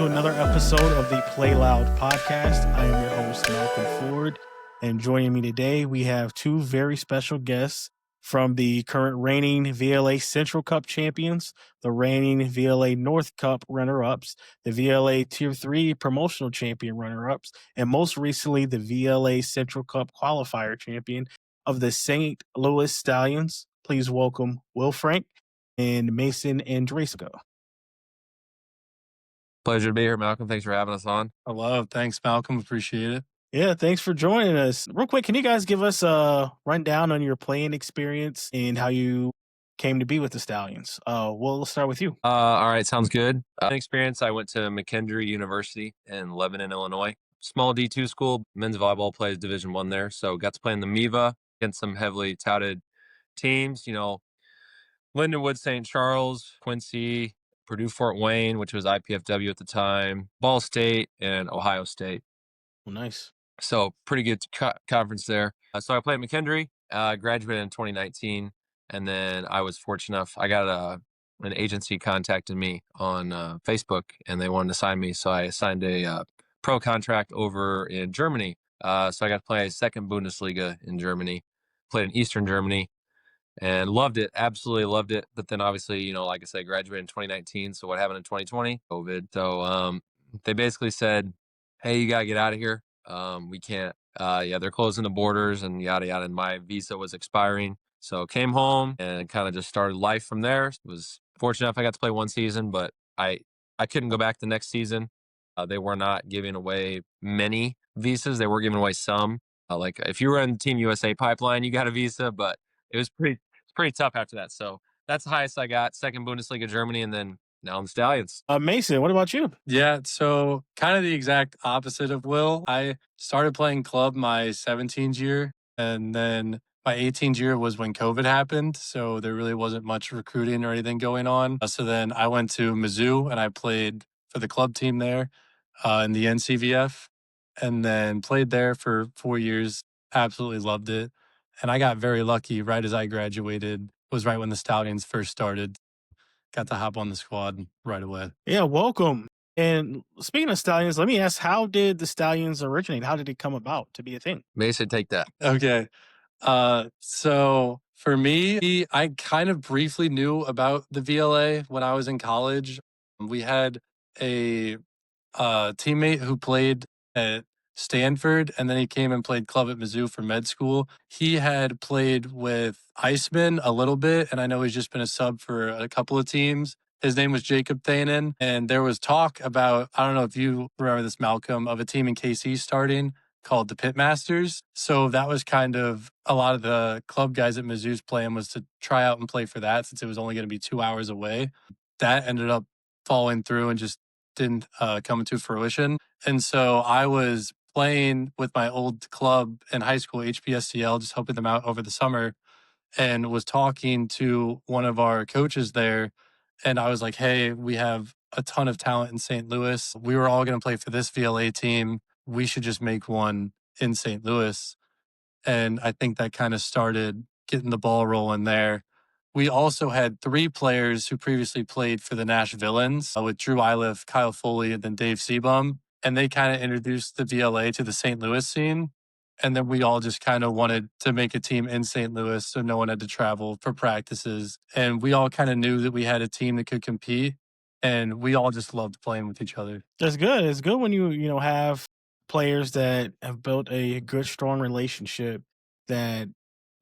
to another episode of the Play Loud podcast. I am your host, Malcolm Ford, and joining me today, we have two very special guests from the current reigning VLA Central Cup champions, the reigning VLA North Cup runner-ups, the VLA Tier 3 promotional champion runner-ups, and most recently, the VLA Central Cup qualifier champion of the St. Louis Stallions. Please welcome Will Frank and Mason Andreesko. Pleasure to be here, Malcolm. Thanks for having us on. Hello. Thanks, Malcolm. Appreciate it. Yeah, thanks for joining us. Real quick, can you guys give us a rundown on your playing experience and how you came to be with the Stallions? Well, let's start with you. All right, sounds good. Experience, I went to McKendree University in Lebanon, Illinois. Small D2 school, men's volleyball plays Division I there. So got to play in the MIVA against some heavily touted teams, Lindenwood, St. Charles, Quincy, Purdue Fort Wayne, which was IPFW at the time, Ball State, and Ohio State. Well, nice. So pretty good conference there. So I played at McKendree, graduated in 2019, and then I was fortunate enough, I got an agency contacted me on Facebook, and they wanted to sign me, so I signed a pro contract over in Germany. So I got to play second Bundesliga in Germany, played in Eastern Germany, and loved it, absolutely loved it. But then obviously, like I said, graduated in 2019. So what happened in 2020? COVID. So they basically said, hey, you got to get out of here. We can't, they're closing the borders and yada, yada. And my visa was expiring. So came home and kind of just started life from there. Was fortunate enough I got to play one season, but I couldn't go back the next season. They were not giving away many visas. They were giving away some. Like if you were in Team USA pipeline, you got a visa, but it was pretty tough after that. So that's the highest I got. Second Bundesliga Germany, and then now in the Stallions. Mason, what about you? Yeah, so kind of the exact opposite of Will. I started playing club my 17th year, and then my 18th year was when COVID happened. So there really wasn't much recruiting or anything going on. So then I went to Mizzou and I played for the club team there in the NCVF, and then played there for 4 years. Absolutely loved it. And I got very lucky right as I graduated, was right when the Stallions first started. Got to hop on the squad right away. Yeah, welcome. And speaking of Stallions, let me ask, how did the Stallions originate? How did it come about to be a thing? Mason, take that. Okay. So for me, I kind of briefly knew about the VLA when I was in college. We had a teammate who played at Stanford, and then he came and played club at Mizzou for med school. He had played with Iceman a little bit, and I know he's just been a sub for a couple of teams. His name was Jacob Thanen, and there was talk about, I don't know if you remember this, Malcolm, of a team in KC starting called the Pitmasters. So that was kind of a lot of the club guys at Mizzou's plan was to try out and play for that, since it was only going to be 2 hours away. That ended up falling through and just didn't come to fruition. And so I was playing with my old club in high school, HPSCL, just helping them out over the summer, and was talking to one of our coaches there. And I was like, hey, we have a ton of talent in St. Louis. We were all going to play for this VLA team. We should just make one in St. Louis. And I think that kind of started getting the ball rolling there. We also had 3 players who previously played for the Nash Villains with Drew Iliff, Kyle Foley, and then Dave Seabum. And they kind of introduced the VLA to the St. Louis scene. And then we all just kind of wanted to make a team in St. Louis so no one had to travel for practices. And we all kind of knew that we had a team that could compete. And we all just loved playing with each other. That's good. It's good when you have players that have built a good, strong relationship that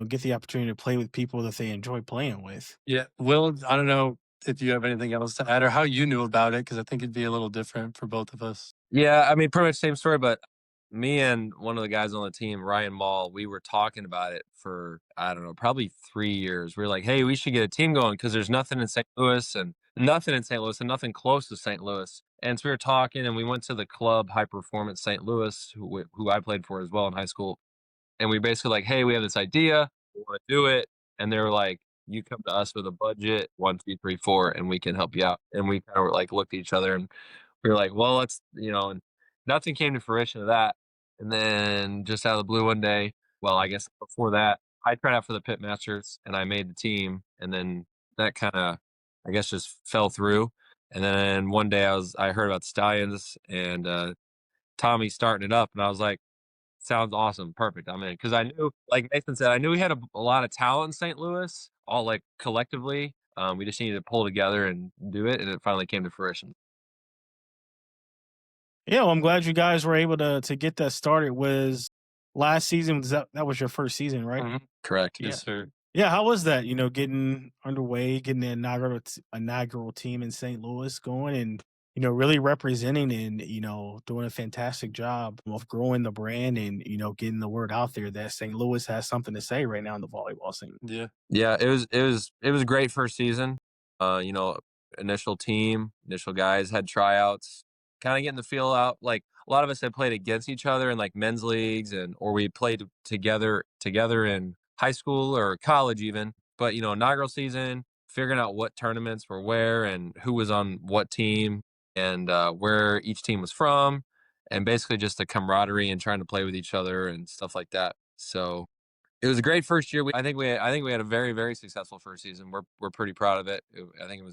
get the opportunity to play with people that they enjoy playing with. Yeah. Will, I don't know if you have anything else to add or how you knew about it, because I think it'd be a little different for both of us. Yeah, I mean, pretty much same story, but me and one of the guys on the team, Ryan Mall, we were talking about it for, I don't know, probably 3 years. We were like, hey, we should get a team going because there's nothing in St. Louis and nothing close to St. Louis. And so we were talking, and we went to the club High Performance St. Louis, who I played for as well in high school. And we basically like, hey, we have this idea, we want to do it. And they were like, you come to us with a budget, 1, 2, 3, 4, and we can help you out. And we kind of like looked at each other and we were like, well, let's, and nothing came to fruition of that. And then just out of the blue one day, well, I guess before that, I tried out for the Pitmasters and I made the team. And then that kind of, I guess, just fell through. And then one day I heard about Stallions and Tommy starting it up, and I was like, sounds awesome, perfect, I'm in. Because I knew, like Nathan said, I knew we had a lot of talent in St. Louis, all like collectively. We just needed to pull together and do it, and it finally came to fruition. Yeah, well, I'm glad you guys were able to get that started. Was last season, was that was your first season, right? Mhm. Correct. Yeah. Yes, sir. Yeah, how was that? Getting underway, getting the inaugural team in St. Louis going, and really representing and doing a fantastic job of growing the brand and getting the word out there that St. Louis has something to say right now in the volleyball scene. Yeah. Yeah, it was a great first season. You know, initial team, initial guys had tryouts, kind of getting the feel out. Like a lot of us had played against each other in like men's leagues or we played together in high school or college even. But inaugural season, figuring out what tournaments were where and who was on what team and where each team was from, and basically just the camaraderie and trying to play with each other and stuff like that. So it was a great first year. I think we had a very, very successful first season. We're pretty proud of it. I think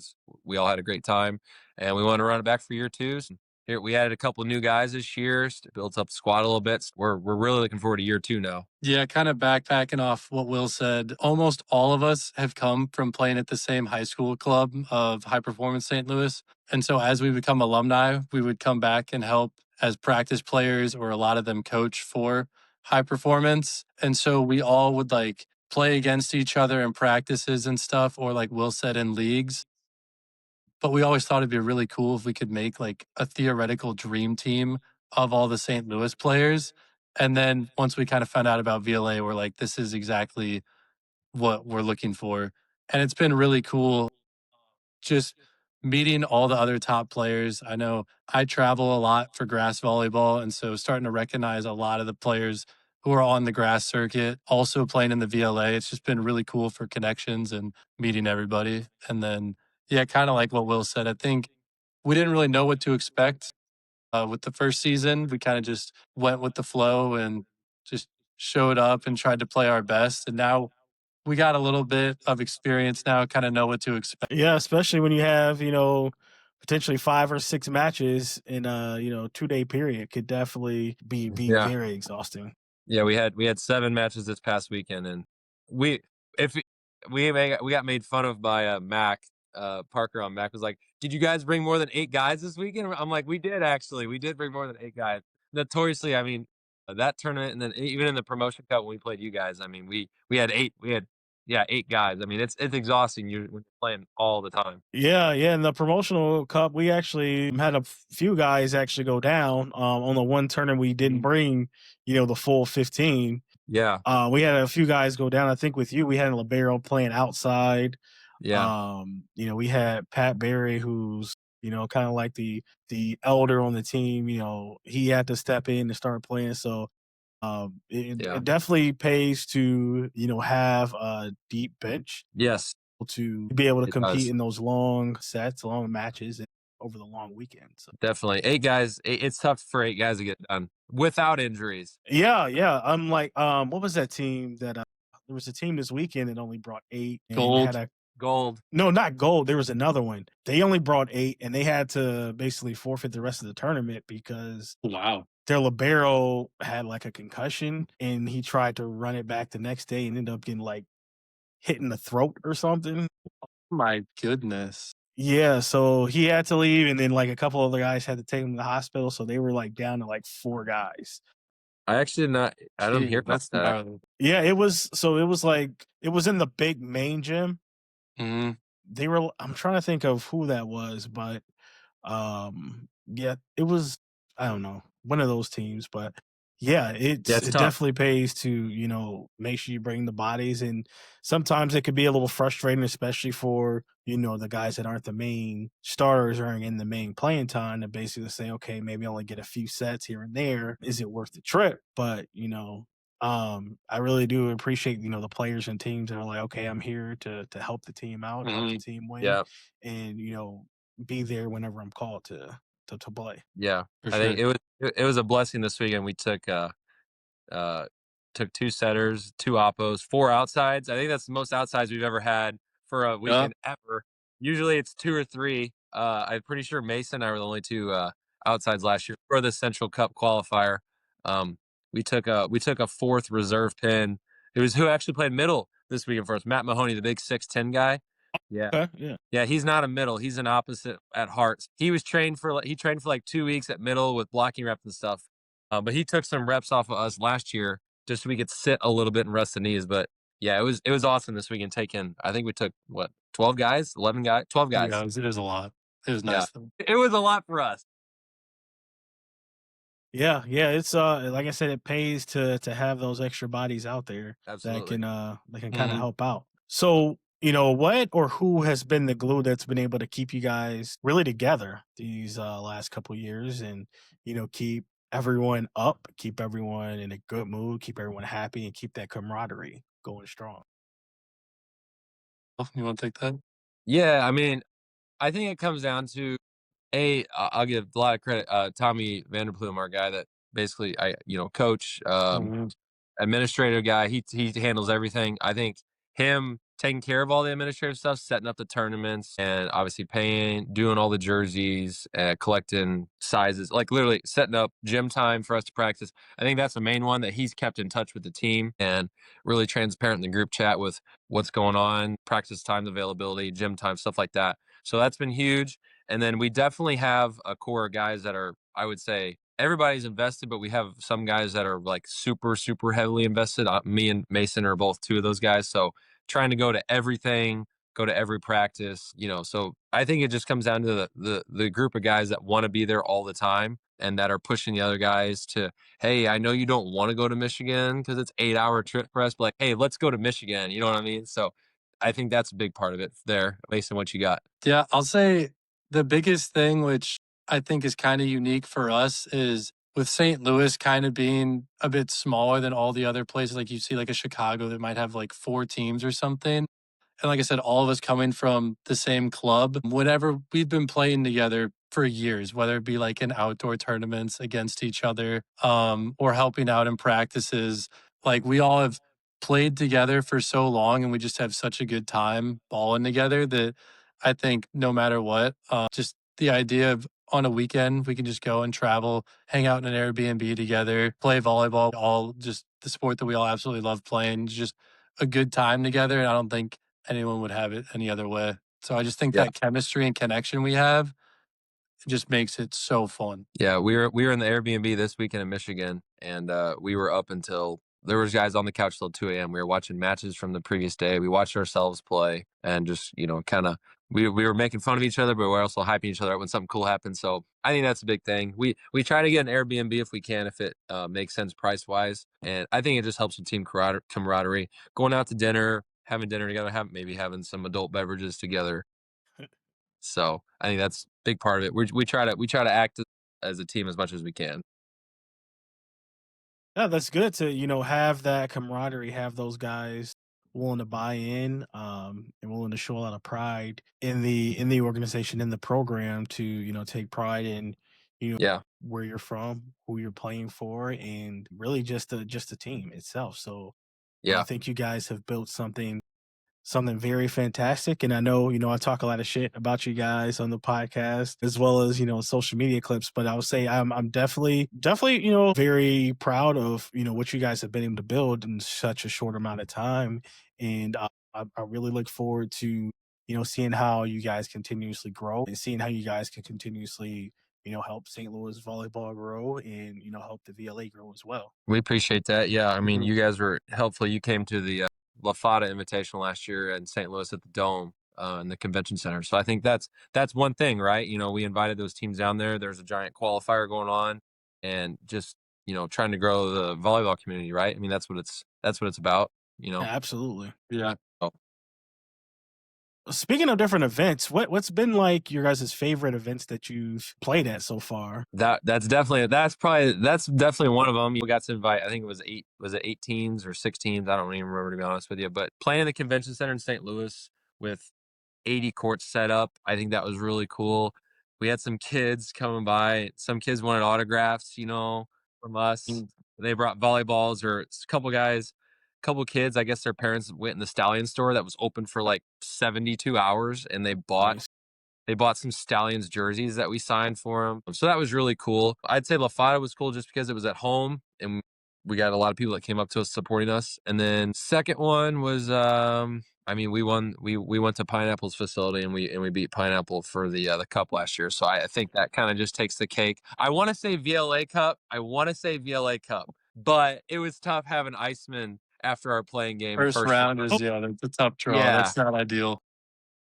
we all had a great time, and we want to run it back for year two. So here we added a couple of new guys this year, built up the squad a little bit. So we're really looking forward to year two now. Yeah, kind of backpacking off what Will said. Almost all of us have come from playing at the same high school club of High Performance St. Louis. And so as we become alumni, we would come back and help as practice players, or a lot of them coach for High Performance. And so we all would like play against each other in practices and stuff, or like Will said, in leagues. But we always thought it'd be really cool if we could make like a theoretical dream team of all the St. Louis players. And then once we kind of found out about VLA, we're like, this is exactly what we're looking for. And it's been really cool just meeting all the other top players. I know I travel a lot for grass volleyball. And so starting to recognize a lot of the players who are on the grass circuit also playing in the VLA. It's just been really cool for connections and meeting everybody. And then, yeah, kind of like what Will said, I think we didn't really know what to expect with the first season. We kind of just went with the flow and just showed up and tried to play our best. And now we got a little bit of experience now, kind of know what to expect. Yeah, especially when you have potentially 5 or 6 matches in a 2-day period, could definitely be Yeah. very exhausting. Yeah, we had 7 matches this past weekend, and we if we got made fun of by Mac Parker on Mac was like, "Did you guys bring more than 8 guys this weekend?" I'm like, "We did actually. We did bring more than 8 guys." Notoriously, I mean, that tournament and then even in the promotion cup when we played you guys, I mean, we had 8. We had yeah, 8 guys. I mean, it's exhausting when you're playing all the time. Yeah, yeah. In the promotional cup, we actually had a few guys actually go down. On the one tournament, we didn't bring, the full 15. Yeah. We had a few guys go down. I think with you, we had a libero playing outside. Yeah. We had Pat Berry, who's kind of like the elder on the team. He had to step in and start playing. So Yeah. it definitely pays to have a deep bench Yes, to be able to it compete does. in those long sets, long matches, and over the long weekend. So Definitely. 8 guys, it's tough for 8 guys to get done without injuries. yeah, yeah. I'm like, what was that team that there was a team this weekend that only brought 8 and had Gold. a Gold. no, not gold. There was another one. They only brought 8 and they had to basically forfeit the rest of the tournament because Wow. their libero had like a concussion and he tried to run it back the next day and ended up getting like hit in the throat or something. My goodness. Yeah, so he had to leave, and then like a couple other guys had to take him to the hospital. So they were like down to like 4 guys. I don't hear Gee, about that's that. gnarly. Yeah, it was like it was in the big main gym. Hmm. They were I'm trying to think of who that was, but yeah, it was I don't know, one of those teams, but yeah, Yeah, it's it tough. definitely pays to, make sure you bring the bodies and sometimes it could be a little frustrating, especially for, the guys that aren't the main starters or in the main playing time to basically say, okay, maybe only get a few sets here and there. Is it worth the trip? But, I really do appreciate, the players and teams that are like, okay, I'm here to help the team out, help the Hmm. team win, Yeah. and be there whenever I'm called to play. Yeah. For I think sure. it was a blessing this weekend. We uh, took 2 setters, 2 oppos, 4 outsides. I think that's the most outsides we've ever had for a Yeah. weekend ever. Usually it's 2 or 3. I'm pretty sure Mason and I were the only two outsides last year for the Central Cup qualifier. Um, we took a fourth reserve pin. It was who actually played middle this weekend for us. Matt Mahoney, the big 6'10" guy. Yeah. Okay, yeah. Yeah, he's not a middle. He's an opposite at heart. He trained for like 2 weeks at middle with blocking reps and stuff. But he took some reps off of us last year just so we could sit a little bit and rest the knees. But yeah, it was awesome this weekend taking. I think we took what 12 guys, 11 guys, 12 guys. Yeah, it was a lot. It was Yeah, nice though. it was a lot for us. Yeah, yeah, it's like I said, it pays to have those extra bodies out there Absolutely. that can kind of Mhm. help out. So, what or who has been the glue that's been able to keep you guys really together these last couple years and keep everyone up, keep everyone in a good mood, keep everyone happy, and keep that camaraderie going strong. You want to take that? Yeah, I mean, I think it comes down to I'll give a lot of credit. Tommy Vanderplume, our guy that basically coach, Mhm. administrative guy. He handles everything. I think him taking care of all the administrative stuff, setting up the tournaments, and obviously paying, doing all the jerseys, collecting sizes, like literally setting up gym time for us to practice. I think that's the main one that he's kept in touch with the team and really transparent in the group chat with what's going on, practice times, availability, gym time, stuff like that. So that's been huge. And then we definitely have a core of guys that are, I would say, everybody's invested, but we have some guys that are like super, super heavily invested. Me and Mason are both two of those guys. So trying to go to everything, go to every practice, So I think it just comes down to the group of guys that want to be there all the time and that are pushing the other guys to, hey, I know you don't want to go to Michigan because it's 8-hour trip for us, but like, hey, let's go to Michigan. You know what I mean? So I think that's a big part of it there. Mason, what you got? Yeah, I'll say the biggest thing, which I think is kind of unique for us, is with St. Louis kind of being a bit smaller than all the other places. Like you see, like a Chicago that might have like 4 teams or something. And like I said, all of us coming from the same club, whenever we've been playing together for years, whether it be like in outdoor tournaments against each other, or helping out in practices, like we all have played together for so long and we just have such a good time balling together that I think no matter what, just the idea of on a weekend, we can just go and travel, hang out in an Airbnb together, play volleyball, all just the sport that we all absolutely love playing, just a good time together. And I don't think anyone would have it any other way. So I just think Yeah. that chemistry and connection we have just makes it so fun. Yeah, we were in the Airbnb this weekend in Michigan, and we were up until there was guys on the couch till 2 a.m. We were watching matches from the previous day. We watched ourselves play, and just kind of we were making fun of each other, but we we're also hyping each other up when something cool happened. So I think that's a big thing. We try to get an Airbnb if we can, if it makes sense price wise, and I think it just helps with team camaraderie. Going out to dinner, having dinner together, maybe having some adult beverages together. So I think that's a big part of it. We try to act as a team as much as we can. Yeah, that's good to, have that camaraderie, have those guys willing to buy in, and willing to show a lot of pride in the organization, in the program to, take pride in, Yeah, where you're from, who you're playing for, and really just the team itself. So, I yeah, think you guys have built something very fantastic. And I know, I talk a lot of shit about you guys on the podcast as well as, social media clips, but I would say I'm definitely, very proud of, what you guys have been able to build in such a short amount of time. And I really look forward to, seeing how you guys continuously grow and seeing how you guys can continuously, help St. Louis volleyball grow and, help the VLA grow as well. we appreciate that. Yeah, I mean, Mhm. you guys were helpful. You came to the La Fada Invitational last year in St. Louis at the Dome in the convention center. So I think that's one thing, right? We invited those teams down there. There's a giant qualifier going on, and just trying to grow the volleyball community, right? I mean, that's what it's about. Absolutely. Yeah. So Speaking of different events, what's been like your guys' favorite events that you've played at so far? that's definitely one of them. We got to invite. I think it was it 18s or 16s? I don't even remember, to be honest with you. But playing in the convention center in St. Louis with 80 courts set up, I think that was really cool. We had some kids coming by. Some kids wanted autographs, from us. Mm. They brought volleyballs, or a couple guys, couple kids. I guess their parents went in the Stallions store that was open for like 72 hours, and they bought Nice. They bought some Stallions jerseys that we signed for them. So that was really cool. I'd say La Fada was cool just because it was at home and we got a lot of people that came up to us supporting us. And then second one was we went to Pineapple's facility and we beat Pineapple for the cup last year. So I think that kind of just takes the cake. I want to say VLA Cup. But it was tough having Iceman after our playing game. First round is the tough draw. Yeah. That's not ideal.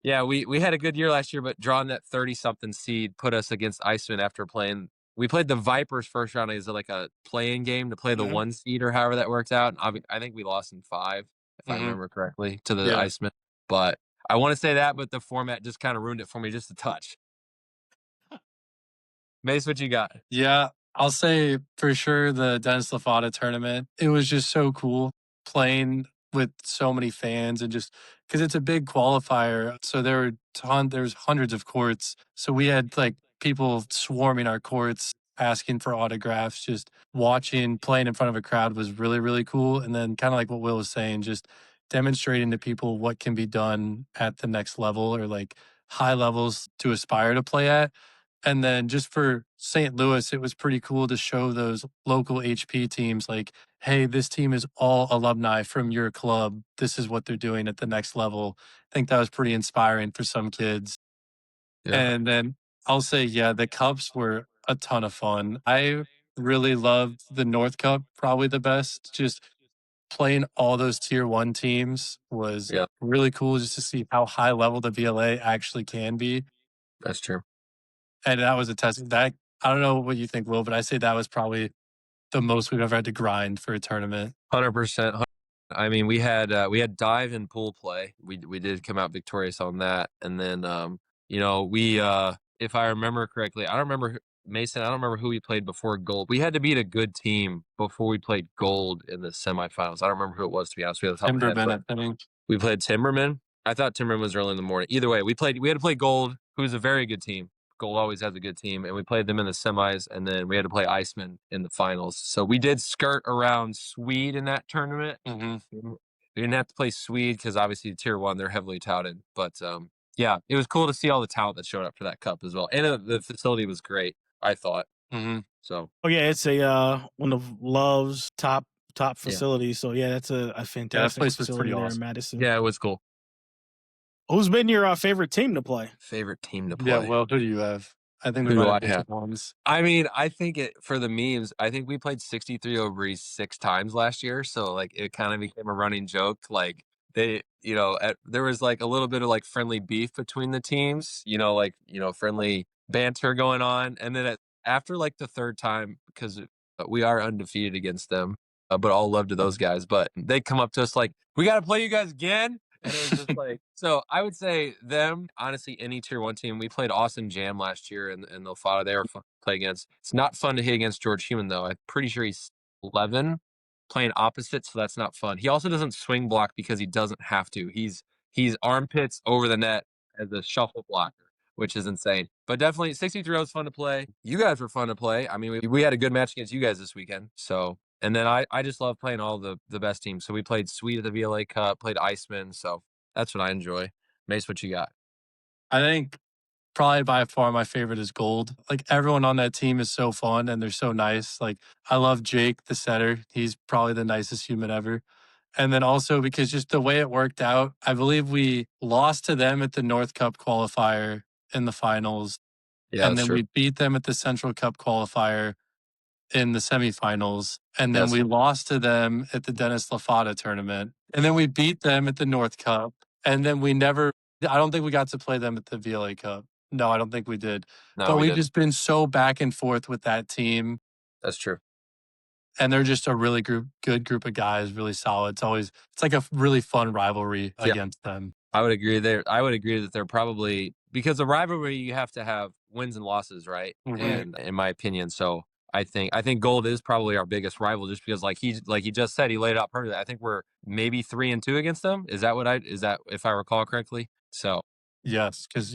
Yeah, we had a good year last year, but drawing that 30-something seed put us against Iceman after playing. We played the Vipers first round as like a play-in game to play the 1 seed or however that worked out. And I think we lost in 5, if I remember correctly, to the Iceman. But I want to say that, but the format just kind of ruined it for me just a touch. Mace, what you got? Yeah, I'll say for sure the Dennis Lafada tournament. It was just so cool playing with so many fans and just because it's a big qualifier. So there's hundreds of courts. So we had like people swarming our courts asking for autographs. Just watching playing in front of a crowd was really, really cool. And then kind of like what Will was saying, just demonstrating to people what can be done at the next level or like high levels to aspire to play at. And then just for St. Louis, it was pretty cool to show those local HP teams like, hey, this team is all alumni from your club. This is what they're doing at the next level. I think that was pretty inspiring for some kids. Yeah. And then I'll say, yeah, the Cups were a ton of fun. I really loved the North Cup, probably the best. Just playing all those tier 1 teams was really cool just to see how high level the VLA actually can be. That's true. And that was a test. That I don't know what you think, Will, but I say that was probably the most we've ever had to grind for a tournament. 100%. I mean, we had dive and pool play. We did come out victorious on that, and then we if I remember correctly, I don't remember Mason. I don't remember who we played before gold. We had to beat a good team before we played gold in the semifinals. I don't remember who it was, to be honest with you. Timberman, I think. We played Timberman. I thought Timberman was early in the morning. Either way, we had to play gold, who's a very good team. Gold always has a good team, and we played them in the semis, and then we had to play Iceman in the finals. So we did skirt around Swede in that tournament. We didn't have to play Swede because obviously Tier 1, they're heavily touted. But yeah, it was cool to see all the talent that showed up for that cup as well. And the facility was great, I thought. So. Oh yeah, it's a one of Love's top facilities. So yeah, that's a fantastic place was facility pretty there awesome. in Madison. Yeah, it was cool. Who's been your favorite team to play? Favorite team to play? Yeah, well, who do you have? I think we Who do might I have have? ones. I mean, I think for the memes, I think we played 63 overs 6 times last year. So like it kind of became a running joke. Like there was like a little bit of like friendly beef between the teams, friendly banter going on. And then after like the third time, because we are undefeated against them, but all love to those guys. But they come up to us like, we got to play you guys again. And it was just like, so I would say them, honestly, any tier 1 team. We played Austin Jam last year and the Fada. They were fun to play against. It's not fun to hit against George Human, though. I'm pretty sure he's 11 playing opposite, so that's not fun. He also doesn't swing block because he doesn't have to. He's armpits over the net as a shuffle blocker, which is insane. But definitely 63 was fun to play. You guys were fun to play. I mean, we had a good match against you guys this weekend. So, and then I just love playing all the best teams. So we played Swede at the VLA Cup, played Iceman. So that's what I enjoy. Mace, what you got? I think probably by far my favorite is Gold. Like everyone on that team is so fun and they're so nice. Like I love Jake, the setter. He's probably the nicest human ever. And then also because just the way it worked out, I believe we lost to them at the North Cup qualifier in the finals. Yeah, and then true. we beat them at the Central Cup qualifier in the semifinals. And then we lost to them at the Dennis Lafada tournament. And then we beat them at the North Cup. And then I don't think we got to play them at the VLA Cup. No, I don't think we did. No, but we we've didn't. just been so back and forth with that team. That's true. And they're just a really good group of guys, really solid. It's like a really fun rivalry against them. I would agree that they're probably, because the rivalry, you have to have wins and losses, right? And in my opinion, so I think Gold is probably our biggest rival, just because like he just said, he laid it out perfectly. I think we're maybe 3-2 against them. Is that if I recall correctly? So yes, because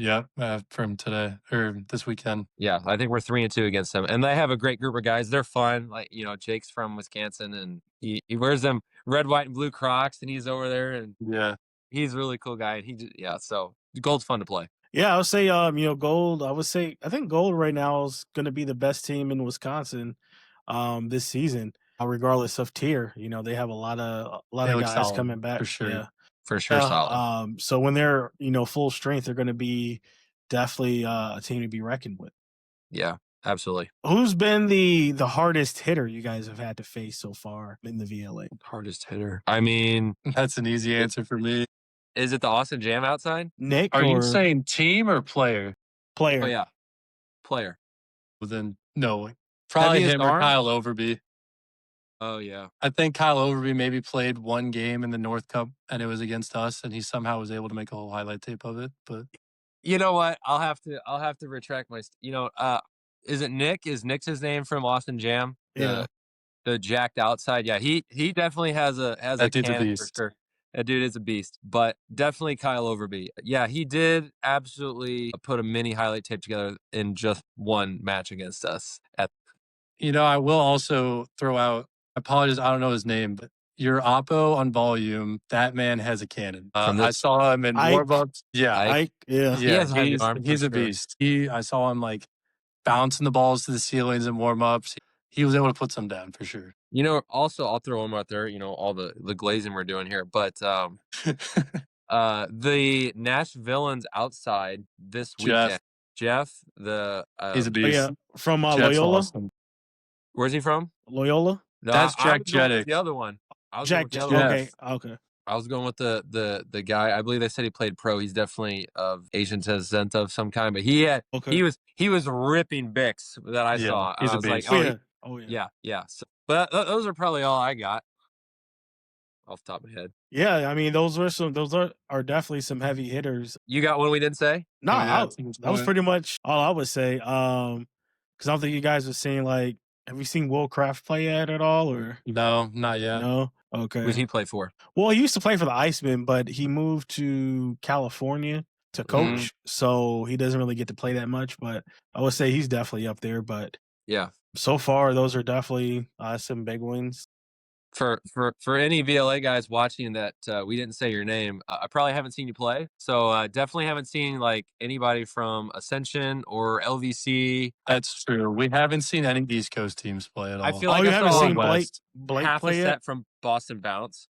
from today or this weekend. Yeah, I think we're 3-2 against them, and they have a great group of guys. They're fun. Like Jake's from Wisconsin, and he wears them red, white, and blue Crocs, and he's over there, and he's a really cool guy. And so Gold's fun to play. Yeah, I would say, Gold. I would say I think Gold right now is going to be the best team in Wisconsin, this season, regardless of tier. They have a lot of look guys solid coming back. for sure. Yeah, For sure, yeah. solid. So when they're full strength, they're going to be definitely a team to be reckoned with. Yeah, absolutely. Who's been the hardest hitter you guys have had to face so far in the VLA? Hardest hitter. I mean, That's an easy answer for me. is it the Austin Jam outside? Nick Are you or saying team or player? player? Oh yeah, player. Well, then no, probably Heaviest him or arm? Kyle Overby. Oh yeah. I think Kyle Overby maybe played one game in the North Cup and it was against us, and he somehow was able to make a whole highlight tape of it. But You know what? I'll have to retract my. Is it Nick? Is Nick's his name from Austin Jam? Yeah. The jacked outside. Yeah, he definitely has a that dude's a cannon for beast. sure. That dude is a beast. But definitely Kyle Overby. Yeah, he did absolutely put a mini highlight tape together in just one match against us. I will also throw out, I apologize, I don't know his name, but your Oppo on volume, that man has a cannon. From I this saw him in Ike. warm-ups. Yeah, Ike. Yeah. He has a heavy arm for he's a sure. beast. I saw him like bouncing the balls to the ceilings in warm-ups. He was able to put some down for sure. Also I'll throw one out there, all the glazing we're doing here. But the Nash Villains outside this weekend. Jeff, the He's a Oh, beast. yeah. From Jeff's Loyola. awesome. where's he from? Loyola. No, That's I Jack was going with Jeddick. the other one. I was going Jack. with the other one. Okay. Okay. I was going with the guy. I believe they said he played pro. He's definitely of Asian descent of some kind, but Okay. he was ripping Bix that I saw. he's I a was like, beast. Oh yeah. Oh yeah. yeah. So, but those are probably all I got off the top of my head. Yeah. I mean, those are definitely some heavy hitters. You got one we didn't say? No, yeah, that was pretty much all I would say. Because I don't think you guys were saying like, have you seen Will Craft play at all or No, not yet. no? Who Okay. did he play for? Well, he used to play for the Iceman, but he moved to California to coach, so he doesn't really get to play that much. But I would say he's definitely up there. But Yeah. so far, those are definitely some big wins. For any VLA guys watching that we didn't say your name, I probably haven't seen you play. So definitely haven't seen like anybody from Ascension or LVC. That's true. We haven't seen any East Coast teams play at all. I feel like you I haven't saw seen West. Blake half a play set yet? from Boston Bounce.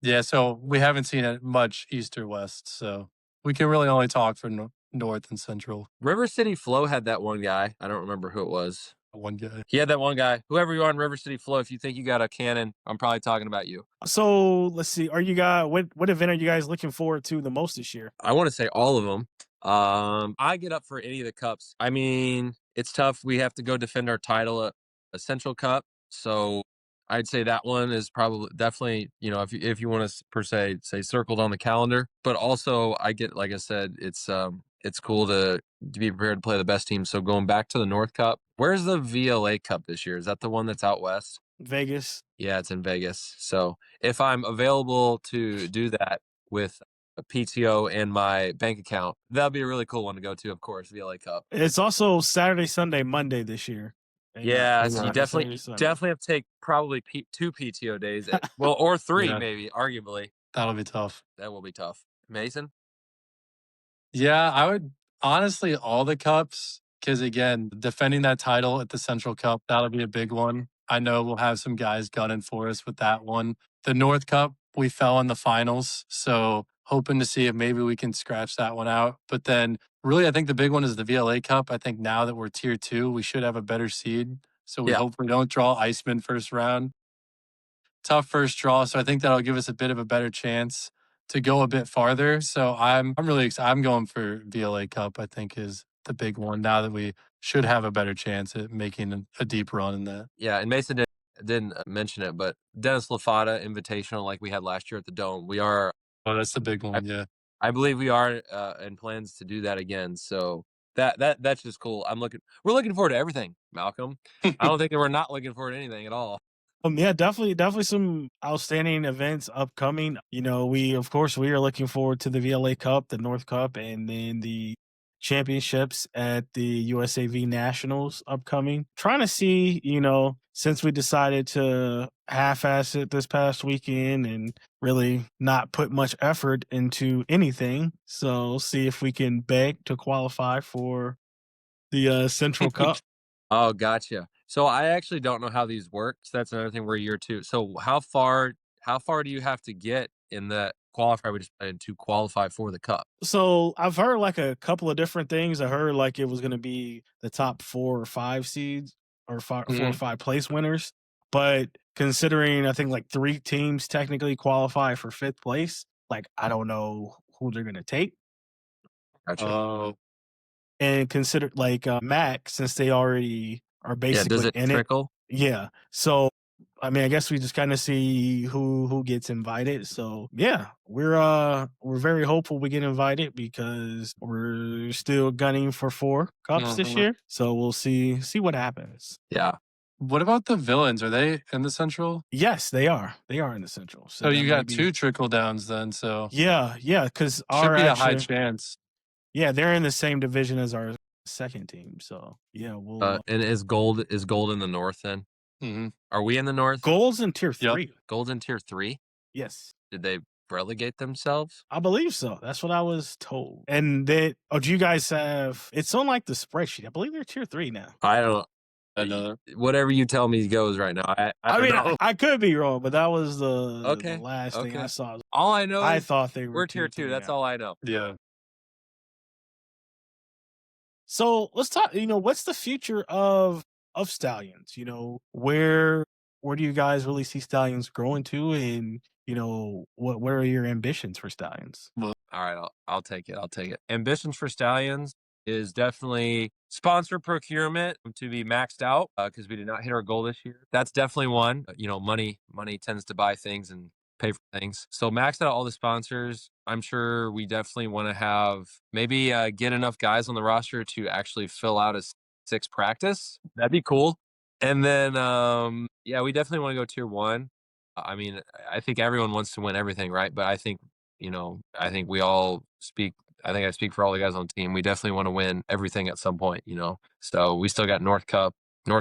Yeah, so we haven't seen it much East or West. So we can really only talk for North and Central. River City Flow had that one guy. I don't remember who it was. One guy. He had that one guy. Whoever you are in River City Flow, if you think you got a cannon, I'm probably talking about you. So let's see. Are you guys what event are you guys looking forward to the most this year? I want to say all of them. I get up for any of the cups. I mean, it's tough. We have to go defend our title at a Central Cup, so I'd say that one is probably definitely if you want to per se say circled on the calendar. But also, I get like I said, it's cool to be prepared to play the best team. So going back to the North Cup, where's the VLA Cup this year? Is that the one that's out west? Vegas. Yeah, it's in Vegas. So if I'm available to do that with a PTO and my bank account, that'll be a really cool one to go to, of course, VLA Cup. It's also Saturday, Sunday, Monday this year. Yeah, so you Saturday, definitely Sunday. definitely have to take probably 2 PTO days. Or 3 Yeah. maybe, arguably. That'll be tough. That will be tough. Mason? Yeah, I would honestly all the cups, because again, defending that title at the Central Cup, that'll be a big one. I know we'll have some guys gunning for us with that one. The North Cup, we fell in the finals, so hoping to see if maybe we can scratch that one out. But then really, I think the big one is the VLA Cup. I think now that we're tier 2, we should have a better seed. So we hope we don't draw Iceman first round. Tough first draw, so I think that'll give us a bit of a better chance to go a bit farther. So I'm really excited. I'm going for VLA Cup. I think is the big one now that we should have a better chance at making a deep run in that. Yeah, and Mason didn't mention it, but Dennis Lafada Invitational, like we had last year at the Dome, we are. Oh, that's the big one. Yeah, I believe we are in plans to do that again. So that's just cool. We're looking forward to everything, Malcolm. I don't think that we're not looking forward to anything at all. Yeah, definitely some outstanding events upcoming. We are looking forward to the VLA Cup, the North Cup, and then the championships at the USAV Nationals upcoming. Trying to see, since we decided to half-ass it this past weekend and really not put much effort into anything. So see if we can beg to qualify for the Central Cup. Oh, gotcha. So I actually don't know how these work. So that's another thing we're year two. So how far do you have to get in the qualifier we just played to qualify for the cup? So I've heard like a couple of different things. I heard like it was going to be the top 4 or 5 seeds or 4 or 5 place winners. But considering I think like 3 teams technically qualify for 5th place, like I don't know who they're going to take. Gotcha. Oh, And consider like MAC, since they already are Yeah, does basically it in it. trickle? Yeah. So I mean, I guess we just kind of see who gets invited. So yeah, we're very hopeful we get invited because we're still gunning for 4 cups this mhm. year. So we'll see what happens. Yeah. What about the villains? Are they in the Central? Yes, they are. They are in the Central. So Oh, that you might got be 2 trickle downs then, so yeah, because should our be a high actually chance. yeah, they're in the same division as our second team. So yeah, we'll And is gold in the north then? Mhm. Are we in the north? goals in tier Yep. 3. Gold in tier 3? Yes. Did they relegate themselves? I believe so. That's what I was told. And then, do you guys have? It's on like the spreadsheet. I believe they're tier 3 now. I don't Another. whatever you tell me goes right now. I don't mean, know. I could be wrong, but that was the Okay. last thing I Okay. saw. All I know I is thought they were we're tier 2. 3 That's now. all I know. Yeah. So let's talk. What's the future of Stallions? Where do you guys really see Stallions growing to, and what are your ambitions for Stallions? All right, I'll take it. I'll take it. Ambitions for Stallions is definitely sponsor procurement to be maxed out because we did not hit our goal this year. That's definitely one. Money tends to buy things and pay for things. So max out all the sponsors. I'm sure we definitely want to have maybe get enough guys on the roster to actually fill out a 6 practice. That'd be cool. And then yeah, we definitely want to go tier 1. I mean, I think everyone wants to win everything, right? But I think I think we all speak. I think I speak for all the guys on the team. We definitely want to win everything at some point, So we still got North Cup, and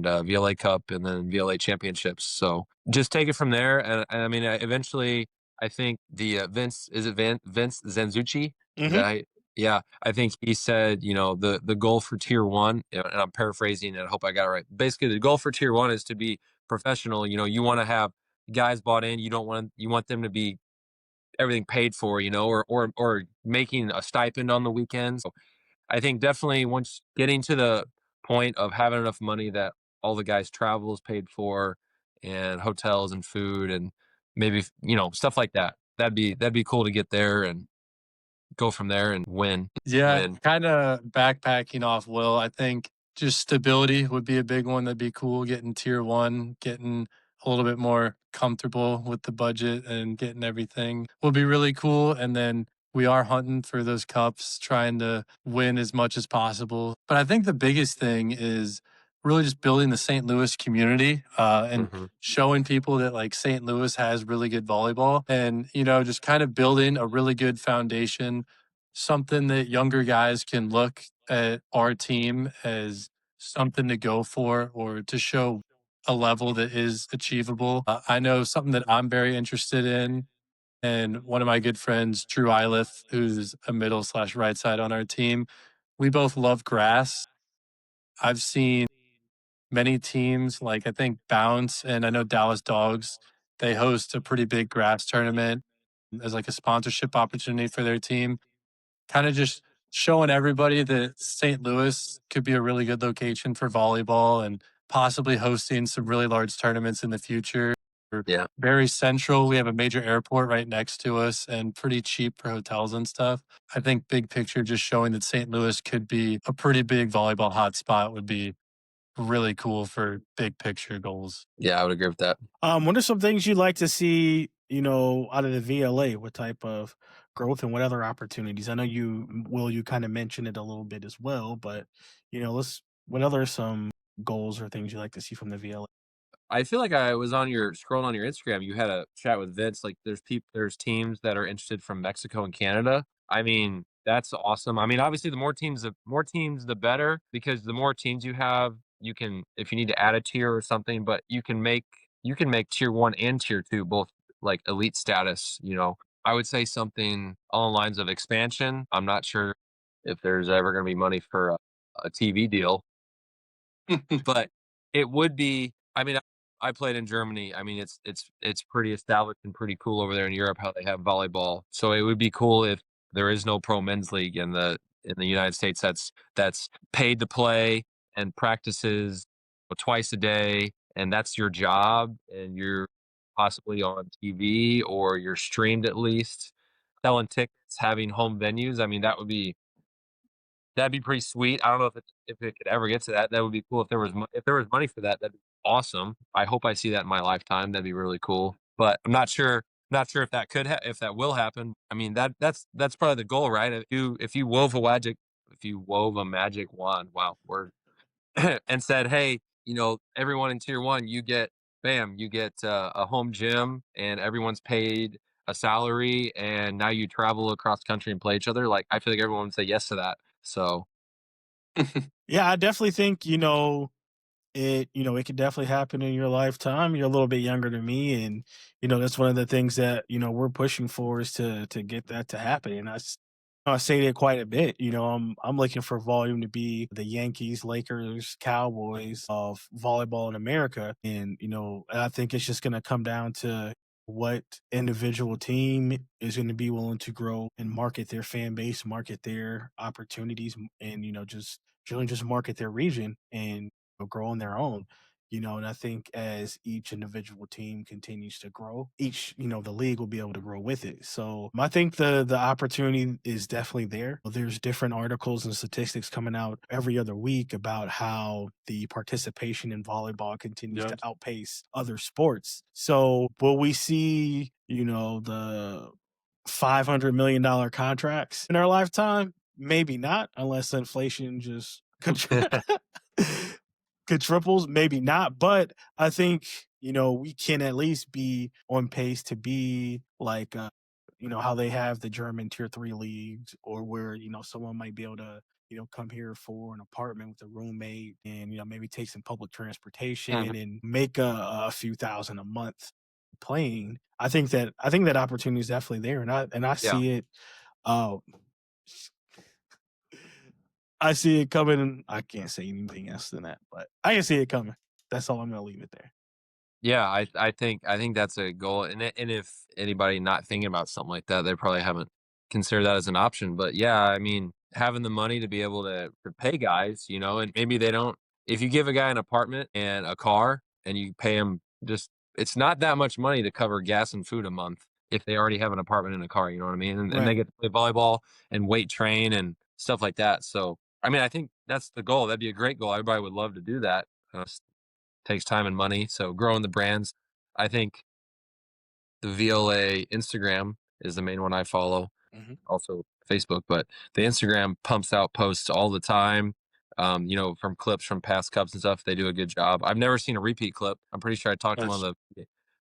VLA Cup, and then VLA championships. So just take it from there. And I mean, eventually, I think the Vince Vince Zanzucci. Is that yeah, I think he said, the goal for tier 1, and I'm paraphrasing, and I hope I got it right. Basically, the goal for tier 1 is to be professional. You want to have guys bought in. You want them to be everything paid for, or making a stipend on the weekends. So I think definitely once getting to the point of having enough money that all the guys' travel is paid for and hotels and food and maybe, stuff like that. That'd be cool to get there and go from there and win. Yeah, kinda backpacking off Will. I think just stability would be a big one that'd be cool, getting tier 1, getting a little bit more comfortable with the budget and getting everything will be really cool, and then we are hunting for those cups, trying to win as much as possible. But I think the biggest thing is really just building the St. Louis community, and showing people that, like, St. Louis has really good volleyball and, just kind of building a really good foundation, something that younger guys can look at our team as something to go for or to show a level that is achievable. I know something that I'm very interested in, and one of my good friends, Drew Iliff, who's a middle/right side on our team, we both love grass. I've seen many teams, like I think Bounce and I know Dallas Dogs, they host a pretty big grass tournament as like a sponsorship opportunity for their team, kind of just showing everybody that St. Louis could be a really good location for volleyball and possibly hosting some really large tournaments in the future. We're Yeah. very central. We have a major airport right next to us and pretty cheap for hotels and stuff. I think big picture, just showing that St. Louis could be a pretty big volleyball hotspot would be really cool for big picture goals. Yeah, I would agree with that. What are some things you'd like to see, out of the VLA? What type of growth and what other opportunities? I know you kind of mentioned it a little bit as well, but what other some goals or things you'd like to see from the VLA? I feel like I was scrolling on your Instagram. You had a chat with Vince. Like, there's teams that are interested from Mexico and Canada. I mean, That's awesome. I mean, obviously, the more teams, the better, because the more teams you have, you can, if you need to add a tier or something, but you can make tier one and tier two both like elite status. I would say something along the lines of expansion. I'm not sure if there's ever going to be money for a TV deal, but it would be. I mean, I played in Germany. I mean, it's pretty established and pretty cool over there in Europe how they have volleyball. So it would be cool if there is no pro men's league in the United States that's paid to play and practices twice a day, and that's your job, and you're possibly on TV or you're streamed at least, selling tickets, having home venues. I mean, that'd be pretty sweet. I don't know if it could ever get to that. That would be cool if if there was money for that. That'd be awesome. I hope I see that in my lifetime. That'd be really cool. But I'm not sure. Not sure if that if that will happen. I mean that's probably the goal, right? If you wove a magic wand, wow, word, and said, hey, everyone in tier one, you get a home gym, and everyone's paid a salary, and now you travel across country and play each other. Like I feel like everyone would say yes to that. So Yeah, I definitely think, it could definitely happen in your lifetime. You're a little bit younger than me, and that's one of the things that we're pushing for is to get that to happen. And I say that quite a bit. I'm looking for volume to be the Yankees, Lakers, Cowboys of volleyball in America, and I think it's just going to come down to what individual team is going to be willing to grow and market their fan base, market their opportunities, and just really just market their region and grow on their own. And I think as each individual team continues to grow, the league will be able to grow with it. So I think the opportunity is definitely there. There's different articles and statistics coming out every other week about how the participation in volleyball continues to outpace other sports. So will we see, the $500 million contracts in our lifetime? Maybe not, unless inflation just quadruples, maybe not. But I think, we can at least be on pace to be like, how they have the German tier three leagues, or where, someone might be able to, come here for an apartment with a roommate and, maybe take some public transportation Mhm. and make a few thousand a month playing. I think that opportunity is definitely there. And I Yeah. see it. Uh, I see it coming. I can't say anything else than that, but I can see it coming. That's all. I'm gonna leave it there. Yeah, I think that's a goal, and if anybody not thinking about something like that, they probably haven't considered that as an option. But yeah, I mean, having the money to be able to pay guys, and maybe they don't. If you give a guy an apartment and a car, and you pay him just, it's not that much money to cover gas and food a month if they already have an apartment and a car. You know what I mean? And they Right. get to play volleyball and weight train and stuff like that. So, I mean, I think that's the goal. That'd be a great goal. Everybody would love to do that. Takes time and money. So growing the brands, I think the VLA Instagram is the main one I follow, Mhm. also Facebook, but the Instagram pumps out posts all the time. From clips from past cups and stuff. They do a good job. I've never seen a repeat clip. I'm pretty sure I talked to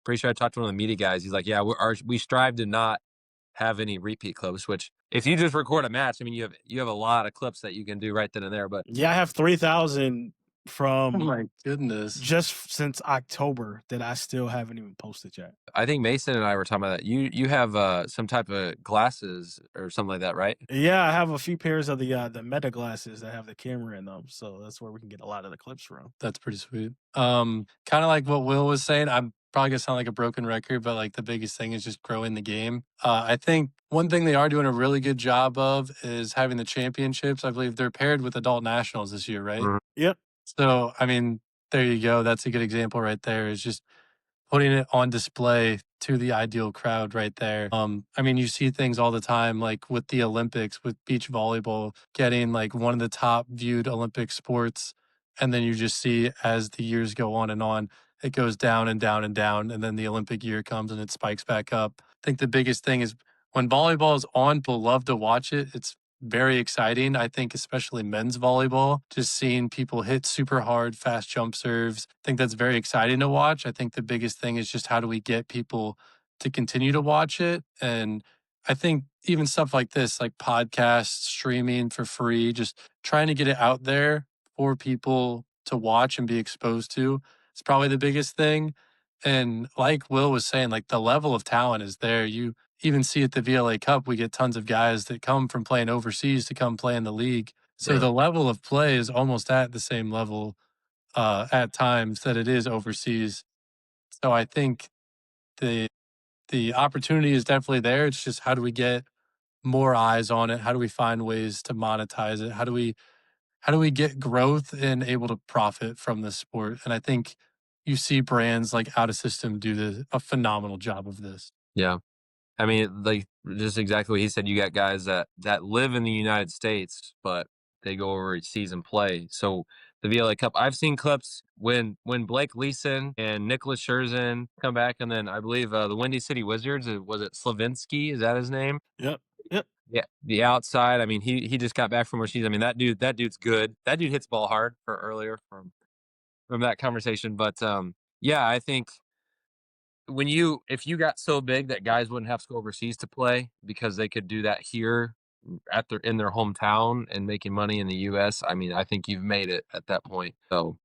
pretty sure I talked to one of the media guys. He's like, yeah, we strive to not have any repeat clips, which if you just record a match, I mean, you have a lot of clips that you can do right then and there, but Yeah, I have 3,000 Oh from my goodness. just since October that I still haven't even posted yet. I think Mason and I were talking about that. You have some type of glasses or something like that, right? Yeah, I have a few pairs of the Meta glasses that have the camera in them, so that's where we can get a lot of the clips from. That's pretty sweet. Kind of like what Will was saying. I'm probably gonna sound like a broken record, but like the biggest thing is just growing the game. I think one thing they are doing a really good job of is having the championships. I believe they're paired with adult nationals this year, right? Mhm. Yep. So, I mean, there you go. That's a good example right there. Is just putting it on display to the ideal crowd right there. I mean, you see things all the time, like with the Olympics, with beach volleyball getting like one of the top viewed Olympic sports. And then you just see as the years go on, it goes down and down and down. And then the Olympic year comes and it spikes back up. I think the biggest thing is when volleyball is on, people love to watch it. It's very exciting. I think, especially men's volleyball, just seeing people hit super hard, fast jump serves. I think that's very exciting to watch. I think the biggest thing is just how do we get people to continue to watch it? And I think even stuff like this, like podcasts, streaming for free, just trying to get it out there for people to watch and be exposed to, it's probably the biggest thing. And like Will was saying, like the level of talent is there. You even see at the VLA Cup, we get tons of guys that come from playing overseas to come play in the league. So Yeah. the level of play is almost at the same level at times that it is overseas. So I think the the opportunity is definitely there. It's just how do we get more eyes on it? How do we find ways to monetize it? How do we get growth and able to profit from this sport? And I think you see brands like Out of System do a phenomenal job of this. Yeah. I mean, like just exactly what he said. You got guys that live in the United States, but they go overseas and play. So the VLA Cup, I've seen clips when Blake Leeson and Nicholas Scherzen come back, and then I believe the Windy City Wizards, was it Slavinsky? Is that his name? Yep. Yep. Yeah, the outside. I mean, he just got back from overseas. I mean, that dude's good. That dude hits ball hard for earlier from that conversation. But yeah, I think if you got so big that guys wouldn't have to go overseas to play because they could do that here in their hometown and making money in the US, I mean, I think you've made it at that point. So,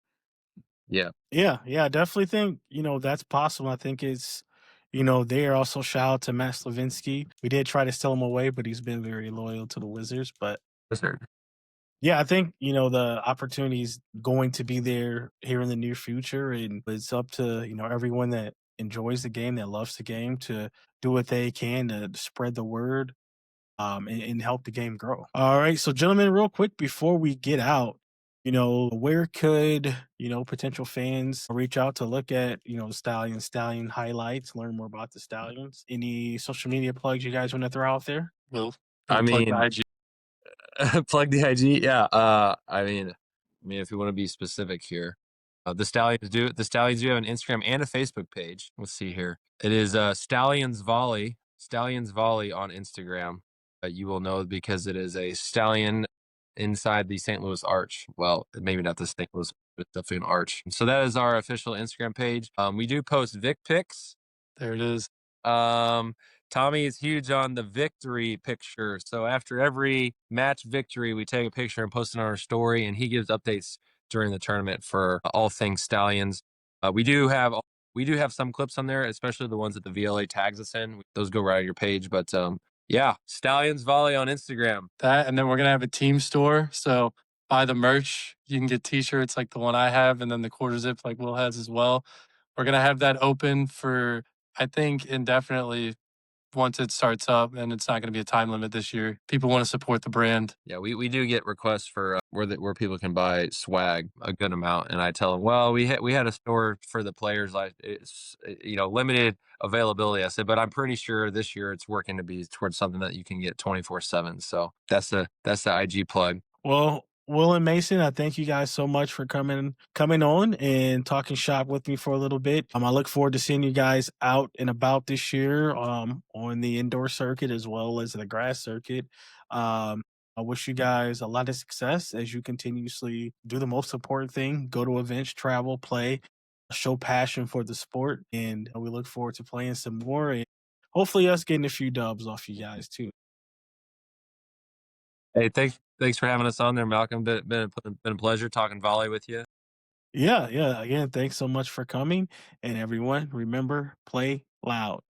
yeah. Yeah, yeah, I definitely think, that's possible. I think it's, there also shout out to Matt Slavinsky. We did try to steal him away, but he's been very loyal to the Wizards. But Yes, sir. yeah, I think, the opportunity is going to be there here in the near future. And it's up to, everyone that enjoys the game, that loves the game to do what they can to spread the word and help the game grow. All right. So, gentlemen, real quick before we get out, where could, potential fans reach out to look at, Stallion highlights, learn more about the Stallions? Any social media plugs you guys want to throw out there? Will I you plug the mean, IG? plug the IG. Yeah. I mean, if you want to be specific here, the Stallions do have an Instagram and a Facebook page. Let's see here. It is Stallions Volley on Instagram. You will know because it is a stallion inside the St. Louis Arch. Well, maybe not the St. Louis, but definitely an arch. So that is our official Instagram page. We do post Vic pics. There it is. Tommy is huge on the victory picture. So after every match victory, we take a picture and post it on our story, and he gives updates during the tournament for all things Stallions. We do have some clips on there, especially the ones that the VLA tags us in. Those go right on your page. But yeah, Stallions Volley on Instagram. That, and then we're gonna have a team store. So buy the merch. You can get T-shirts like the one I have, and then the quarter zip like Will has as well. We're gonna have that open for, I think, indefinitely once it starts up, and it's not going to be a time limit this year. People want to support the brand. Yeah, we do get requests for where people can buy swag a good amount, and I tell them, well, we had a store for the players, like it's limited availability. I said, but I'm pretty sure this year it's working to be towards something that you can get 24/7. So that's the IG plug. Well, Will and Mason, I thank you guys so much for coming on and talking shop with me for a little bit. I look forward to seeing you guys out and about this year on the indoor circuit as well as the grass circuit. I wish you guys a lot of success as you continuously do the most important thing: go to events, travel, play, show passion for the sport, and we look forward to playing some more and hopefully us getting a few dubs off you guys too. Hey, thanks for having us on there, Malcolm. Been a pleasure talking volley with you. Yeah, yeah. Again, thanks so much for coming. And everyone, remember, play loud.